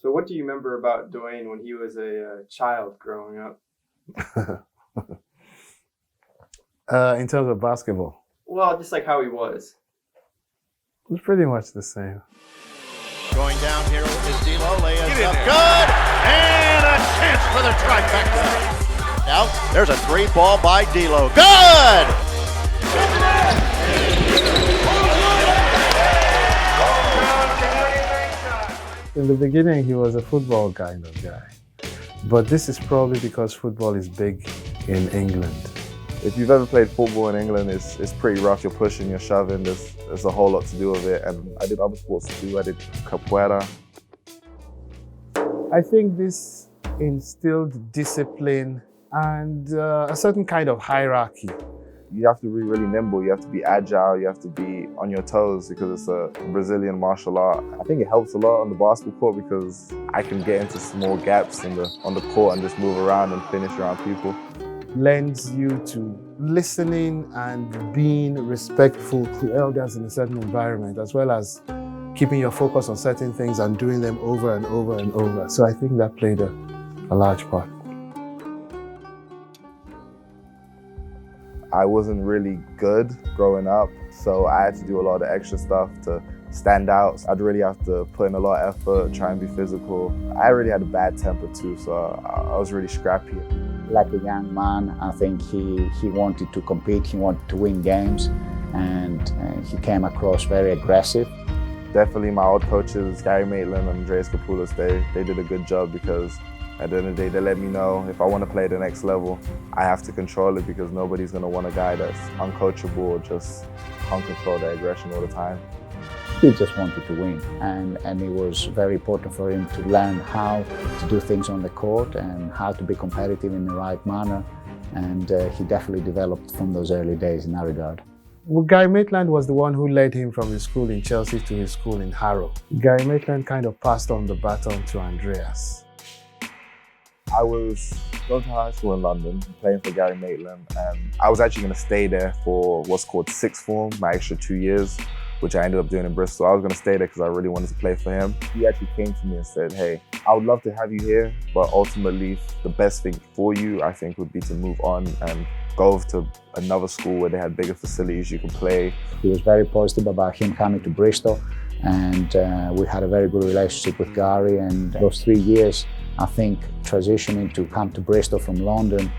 So what do you remember about Dwayne when he was a child growing up? In terms of basketball, Well, just like how he was. it's pretty much the same. Going down here is D'Lo, layup up good, and a chance for the trifecta. Now, there's a three ball by D'Lo, good! In the beginning, he was a football kind of guy. But this is probably because football is big in England. If you've ever played football in England, it's pretty rough. You're pushing, you're shoving. There's a whole lot to do with it. And I did other sports too. I did capoeira. I think this instilled discipline and a certain kind of hierarchy. You have to be really nimble. You have to be agile. You have to be on your toes because it's a Brazilian martial art. I think it helps a lot on the basketball court because I can get into small gaps on the court and just move around and finish around people. Lends you to listening and being respectful to elders in a certain environment, as well as keeping your focus on certain things and doing them over and over and over. So I think that played a large part. I wasn't really good growing up, so I had to do a lot of extra stuff to stand out. I'd really have to put in a lot of effort, try and be physical. I really had a bad temper too, so I was really scrappy. Like a young man, I think he wanted to compete, he wanted to win games, and he came across very aggressive. Definitely my old coaches, Gary Maitland and Andreas Kapoulas, they did a good job because at the end of the day, they let me know if I want to play the next level, I have to control it because nobody's going to want a guy that's uncoachable or just can't control their aggression all the time. He just wanted to win, and it was very important for him to learn how to do things on the court and how to be competitive in the right manner, and he definitely developed from those early days in that regard. Well, Gary Maitland was the one who led him from his school in Chelsea to his school in Harrow. Gary Maitland kind of passed on the baton to Andreas. I was going to high school in London, playing for Gary Maitland, and I was actually going to stay there for what's called sixth form, my extra 2 years, which I ended up doing in Bristol. I was going to stay there because I really wanted to play for him. He actually came to me and said, hey, I would love to have you here, but ultimately the best thing for you, I think, would be to move on and go to another school where they had bigger facilities you could play. He was very positive about him coming to Bristol, and we had a very good relationship with Gary, and those 3 years, I think, transitioning to come to Bristol from London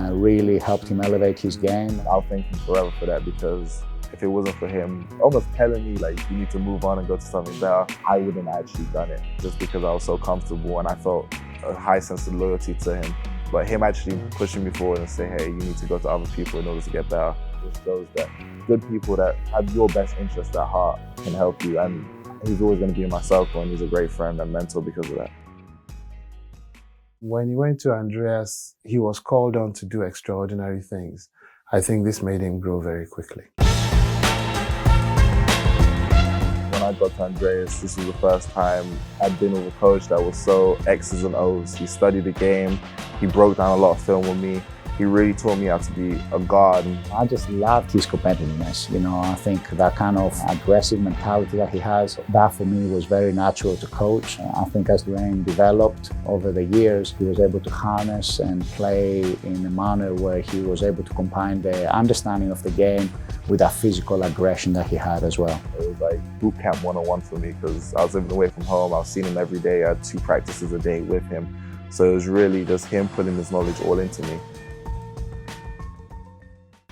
really helped him elevate his game. I'll thank him forever for that because if it wasn't for him almost telling me like you need to move on and go to something better, I wouldn't have actually done it just because I was so comfortable and I felt a high sense of loyalty to him. But him actually pushing me forward and saying, hey, you need to go to other people in order to get better, just shows that good people that have your best interest at heart can help you. And he's always going to be in my circle, and he's a great friend and mentor because of that. When he went to Andreas, he was called on to do extraordinary things. I think this made him grow very quickly. When I got to Andreas, this was the first time I'd been with a coach that was so X's and O's. He studied the game, he broke down a lot of film with me. He really taught me how to be a guard. I just loved his competitiveness. You know, I think that kind of aggressive mentality that he has, that for me was very natural to coach. I think as Dwayne developed over the years, he was able to harness and play in a manner where he was able to combine the understanding of the game with that physical aggression that he had as well. It was like boot camp 101 for me because I was living away from home. I was seeing him every day. I had 2 practices a day with him. So it was really just him putting his knowledge all into me.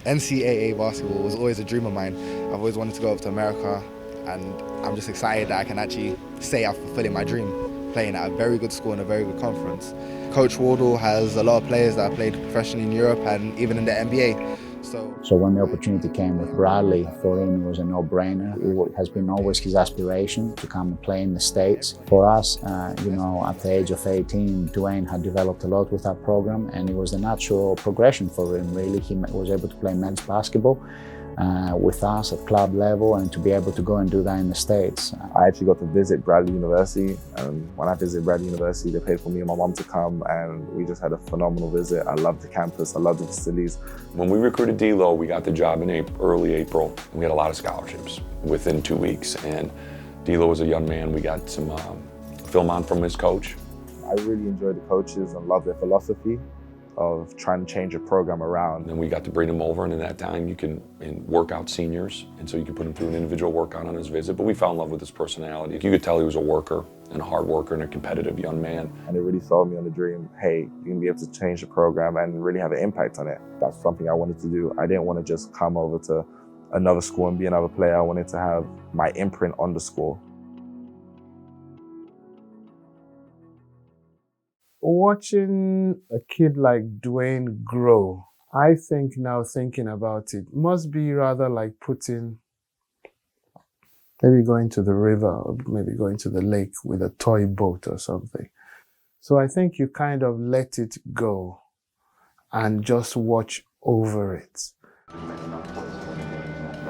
NCAA basketball was always a dream of mine. I've always wanted to go up to America, and I'm just excited that I can actually say I'm fulfilling my dream, playing at a very good school in a very good conference. Coach Wardle has a lot of players that have played professionally in Europe and even in the NBA. So when the opportunity came with Bradley, for him it was a no-brainer. It has been always his aspiration to come and play in the States. For us, you know, at the age of 18, Dwayne had developed a lot with our program, and it was the natural progression for him, really. He was able to play men's basketball with us at club level, and to be able to go and do that in the States. I actually got to visit Bradley University, and when I visited Bradley University, they paid for me and my mom to come, and we just had a phenomenal visit. I loved the campus, I loved the facilities. When we recruited D'Lo, we got the job in early April, and we had a lot of scholarships within 2 weeks, and D'Lo was a young man. We got some film on from his coach. I really enjoy the coaches and love their philosophy of trying to change a program around. And we got to bring him over, and in that time you can work out seniors, and so you can put him through an individual workout on his visit. But we fell in love with his personality. You could tell he was a worker and a hard worker and a competitive young man. And it really sold me on the dream, hey, you can be able to change the program and really have an impact on it. That's something I wanted to do. I didn't want to just come over to another school and be another player. I wanted to have my imprint on the school. Watching a kid like Dwayne grow, I think now thinking about it, must be rather like maybe going to the river or maybe going to the lake with a toy boat or something. So I think you kind of let it go and just watch over it.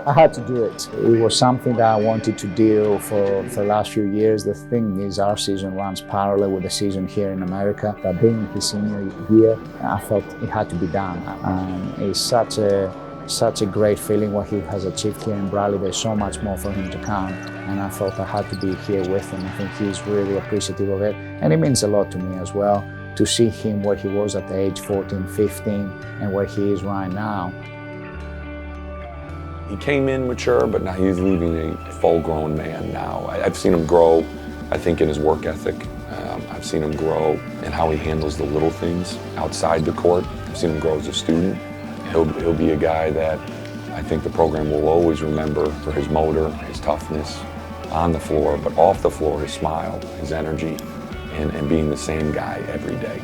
I had to do it. It was something that I wanted to do for the last few years. The thing is, our season runs parallel with the season here in America. But being his senior year, I felt it had to be done. And it's such a great feeling what he has achieved here in Bradley. There's so much more for him to come. And I felt I had to be here with him. I think he's really appreciative of it. And it means a lot to me as well, to see him where he was at the age 14, 15, and where he is right now. He came in mature, but now he's leaving a full-grown man now. I've seen him grow, I think, in his work ethic. I've seen him grow in how he handles the little things outside the court. I've seen him grow as a student. He'll be a guy that I think the program will always remember for his motor, his toughness on the floor, but off the floor, his smile, his energy, and being the same guy every day.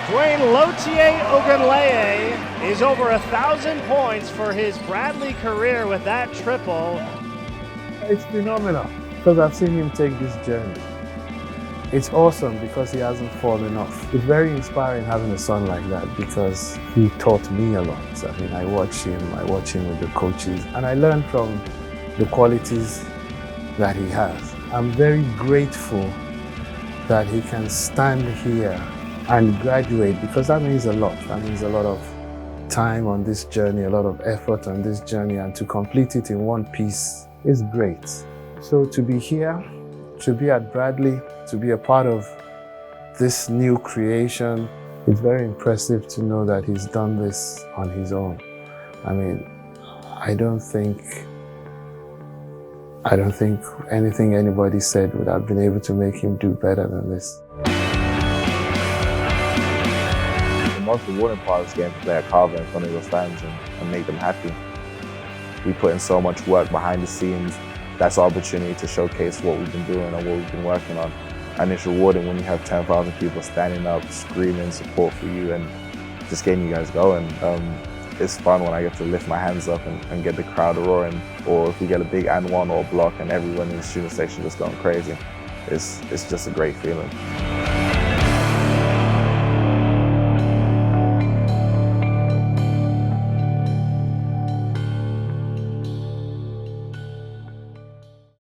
Dwayne Lautier-Ogunleye is over 1,000 points for his Bradley career with that triple. It's phenomenal because I've seen him take this journey. It's awesome because he hasn't fallen off. It's very inspiring having a son like that because he taught me a lot. I mean, I watch him with the coaches, and I learn from the qualities that he has. I'm very grateful that he can stand here and graduate, because that means a lot. That means a lot of time on this journey, a lot of effort on this journey, and to complete it in one piece is great. So to be here, to be at Bradley, to be a part of this new creation, it's very impressive to know that he's done this on his own. I mean, I don't think anything anybody said would have been able to make him do better than this. The most rewarding part is getting to play at Carver in front of your fans and make them happy. We put in so much work behind the scenes. That's our opportunity to showcase what we've been doing and what we've been working on. And it's rewarding when you have 10,000 people standing up, screaming support for you and just getting you guys going. It's fun when I get to lift my hands up and get the crowd roaring, or if we get a big and one or block and everyone in the student section just going crazy. It's just a great feeling.